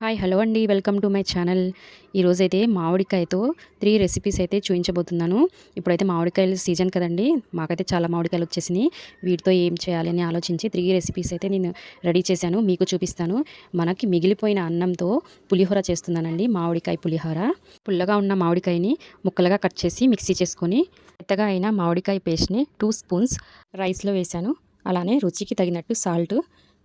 Hi hello అండి, welcome to my channel. ఈరోజైతే మామిడికాయతో 3 recipes అయితే చూపించబోతున్నాను. ఇప్పుడైతే మామిడికాయల సీజన్ కదండి, మాకైతే చాలా మామిడికాయలు వచ్చేసినాయి. వీటితో ఏం చేయాలి అని ఆలోచించి 3 రెసిపీస్ అయితే నేను రెడీ చేశాను, మీకు చూపిస్తాను. మనకి మిగిలిపోయిన అన్నంతో పులిహోర చేస్తున్నానండి, మామిడికాయ పులిహోర. పుల్లగా ఉన్న మామిడికాయని ముక్కలుగా కట్ చేసి మిక్సీ చేసుకొని మెత్తగా అయిన మామిడికాయ పేస్ట్ని 2 స్పూన్స్ రైస్లో వేశాను. అలానే రుచికి తగినట్టు సాల్ట్,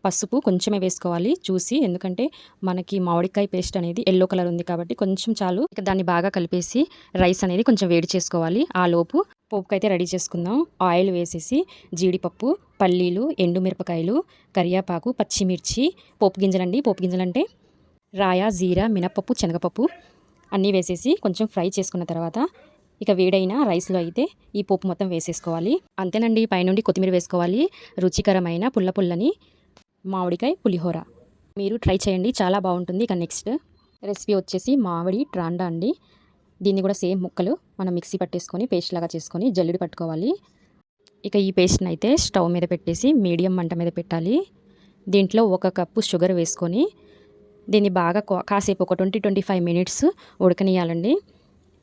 పసుపు కొంచెమే వేసుకోవాలి చూసి, ఎందుకంటే మనకి మామిడికాయ పేస్ట్ అనేది ఎల్లో కలర్ ఉంది కాబట్టి కొంచెం చాలు. ఇక దాన్ని బాగా కలిపేసి రైస్ అనేది కొంచెం వేడి చేసుకోవాలి. ఆ లోపు పోపుకైతే రెడీ చేసుకుందాం. ఆయిల్ వేసేసి జీడిపప్పు, పల్లీలు, ఎండుమిరపకాయలు, కరివేపాకు, పచ్చిమిర్చి, పోపు గింజలండి. పోపు గింజలంటే రాయ, జీరా, మినపప్పు, శనగపప్పు అన్నీ వేసేసి కొంచెం ఫ్రై చేసుకున్న తర్వాత ఇక వేడైన రైస్లో అయితే ఈ పోపు మొత్తం వేసేసుకోవాలి. అంతేనండి, పైనుండి కొత్తిమీర వేసుకోవాలి. రుచికరమైన పుల్లని మామిడికాయ పులిహోర మీరు ట్రై చేయండి, చాలా బాగుంటుంది. ఇక నెక్స్ట్ రెసిపీ వచ్చేసి మామిడి ట్రాండా అండి. దీన్ని కూడా సేమ్ ముక్కలు మనం మిక్సీ పట్టేసుకొని పేస్ట్ లాగా చేసుకొని జల్లెడ పట్టుకోవాలి. ఇక ఈ పేస్ట్ని అయితే స్టవ్ మీద పెట్టేసి మీడియం మంట మీద పెట్టాలి. దీంట్లో 1 కప్పు షుగర్ వేసుకొని దీన్ని బాగా కాసేపు ఒక 20-25 మినిట్స్ ఉడకనియాలండి.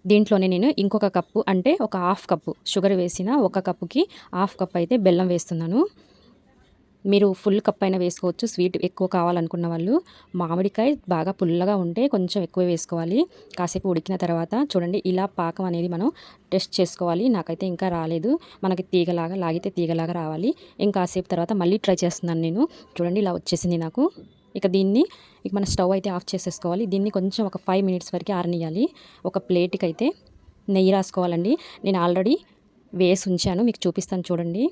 దీంట్లోనే నేను ఇంకొక కప్పు, అంటే ఒక హాఫ్ కప్పు షుగర్ వేసిన 1 కప్పుకి హాఫ్ కప్ అయితే బెల్లం వేస్తున్నాను. మీరు ఫుల్ కప్ అయినా వేసుకోవచ్చు, స్వీట్ ఎక్కువ కావాలనుకున్న వాళ్ళు. మామిడికాయ బాగా పుల్లగా ఉంటే కొంచెం ఎక్కువ వేసుకోవాలి. కాసేపు ఉడికిన తర్వాత చూడండి, ఇలా పాకం అనేది మనం టెస్ట్ చేసుకోవాలి. నాకైతే ఇంకా రాలేదు, మనకి తీగలాగా లాగితే తీగలాగా రావాలి. ఇంకాసేపు తర్వాత మళ్ళీ ట్రై చేస్తున్నాను నేను. చూడండి, ఇలా వచ్చేసింది నాకు. ఇక దీన్ని మన స్టవ్ అయితే ఆఫ్ చేసేసుకోవాలి. దీన్ని కొంచెం ఒక 5 మినిట్స్ వరకు ఆరనియాలి. ఒక ప్లేట్కి అయితే నెయ్యి రాసుకోవాలండి. నేను ఆల్రెడీ వేసి ఉంచాను, మీకు చూపిస్తాను చూడండి.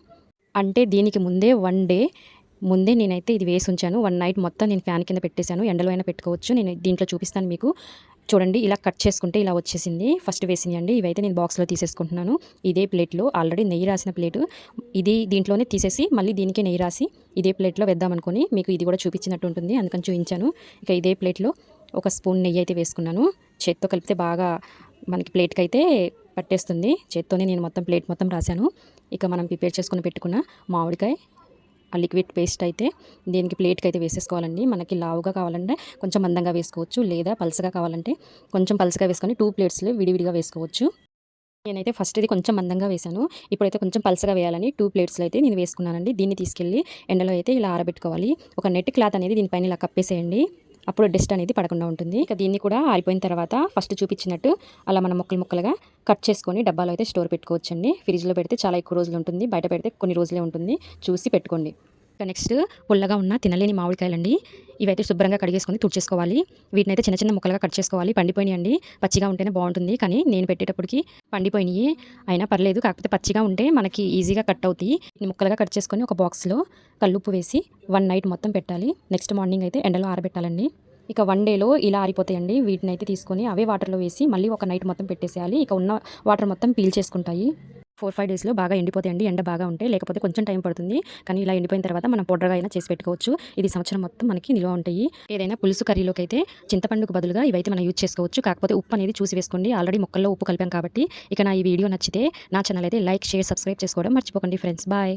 అంటే దీనికి ముందే 1 డే ముందే నేనైతే ఇది వేసి ఉంచాను. 1 నైట్ మొత్తం నేను ఫ్యాన్ కింద పెట్టేశాను. ఎండలో అయినా పెట్టుకోవచ్చు. నేను దీంట్లో చూపిస్తాను మీకు. చూడండి, ఇలా కట్ చేసుకుంటే ఇలా వచ్చేసింది. ఫస్ట్ వేసింది అండి. ఇవైతే నేను బాక్స్లో తీసేసుకుంటున్నాను. ఇదే ప్లేట్లో ఆల్రెడీ నెయ్యి రాసిన ప్లేటు దీంట్లోనే తీసేసి మళ్ళీ దీనికి నెయ్యి రాసి ఇదే ప్లేట్లో వేద్దామనుకొని మీకు ఇది కూడా చూపించినట్టు ఉంటుంది, అందుకని చూపించాను. ఇక ఇదే ప్లేట్లో 1 స్పూన్ నెయ్యి అయితే వేసుకున్నాను. చేత్తో కలిపితే బాగా మనకి ప్లేట్కి అయితే పట్టేస్తుంది. చేత్తోనే నేను మొత్తం ప్లేట్ మొత్తం రాశాను. ఇక మనం ప్రిపేర్ చేసుకుని పెట్టుకున్న మామిడికాయ ఆ లిక్విడ్ పేస్ట్ అయితే దీనికి ప్లేట్కి అయితే వేసేసుకోవాలండి. మనకి లావుగా కావాలంటే కొంచెం మందంగా వేసుకోవచ్చు, లేదా పలసగా కావాలంటే కొంచెం పలసగా వేసుకొని 2 ప్లేట్స్లో విడివిడిగా వేసుకోవచ్చు. నేనైతే ఫస్ట్ ఇది కొంచెం మందంగా వేశాను, ఇప్పుడైతే కొంచెం పలసగా వేయాలని 2 ప్లేట్స్లో అయితే నేను వేసుకున్నానండి. దీన్ని తీసుకెళ్ళి ఎండలో అయితే ఇలా ఆరబెట్టుకోవాలి. ఒక నెట్ క్లాత్ అనేది దీనిపైన ఇలా కప్పేసేయండి, అప్పుడు డస్ట్ అనేది పడకుండా ఉంటుంది. ఇక దీన్ని కూడా ఆరిపోయిన తర్వాత ఫస్ట్ చూపించినట్టు అలా మనం ముక్కలుగా కట్ చేసుకొని డబ్బాలో అయితే స్టోర్ పెట్టుకోవచ్చండి. ఫ్రిడ్జ్లో పెడితే చాలా ఎక్కువ రోజులు ఉంటుంది, బయట పెడితే కొన్ని రోజులే ఉంటుంది, చూసి పెట్టుకోండి. ఇక నెక్స్ట్ పుల్లగా ఉన్న తినలేని మామిడికాయలండి. ఇవైతే శుభ్రంగా కడిగేసుకొని తుడిచేసుకోవాలి. వీటిని అయితే చిన్న చిన్న ముక్కలుగా కట్ చేసుకోవాలి. పండిపోయినాయండి, పచ్చిగా ఉంటేనే బాగుంటుంది, కానీ నేను పెట్టేటప్పటికి పండిపోయినాయి. అయినా పర్లేదు, కాకపోతే పచ్చిగా ఉంటే మనకి ఈజీగా కట్ అవుతాయి. ముక్కలుగా కట్ చేసుకొని ఒక బాక్స్లో కల్లుప్పు వేసి 1 నైట్ మొత్తం పెట్టాలి. నెక్స్ట్ మార్నింగ్ అయితే ఎండలో ఆరబెట్టాలండి. ఇక 1 డేలో ఇలా ఆరిపోతాయండి. వీటిని అయితే తీసుకొని అవే వాటర్లో వేసి మళ్ళీ ఒక నైట్ మొత్తం పెట్టేసేయాలి. ఇక ఉన్న వాటర్ మొత్తం పీల్ చేసుకుంటాయి. 4-5 డేస్లో బాగా ఎండిపోతాయండి, ఎండ బాగా ఉంటే. లేకపోతే కొంచెం టైం పడుతుంది, కానీ ఇలా ఎండిపోయిన తర్వాత మనం పౌడర్గా అయినా చేసి పెట్టుకోవచ్చు. ఇది సంవత్సరం మొత్తం మనకి నిల్వ ఉంటాయి. ఏదైనా పులుసు కర్రీలోకి అయితే చింతపండుకు బదులుగా ఇవైతే మనం యూజ్ చేసుకోవచ్చు. కాకపోతే ఉప్పు అనేది చూసి వేసుకోండి, ఆల్రెడీ ముక్కల్లో ఉప్పు కలిపాం కాబట్టి. ఇక నా ఈ వీడియో నచ్చితే నా ఛానల్ అయితే లైక్, షేర్, సబ్స్క్రైబ్ చేసుకోవడం మర్చిపోకండి ఫ్రెండ్స్. బాయ్.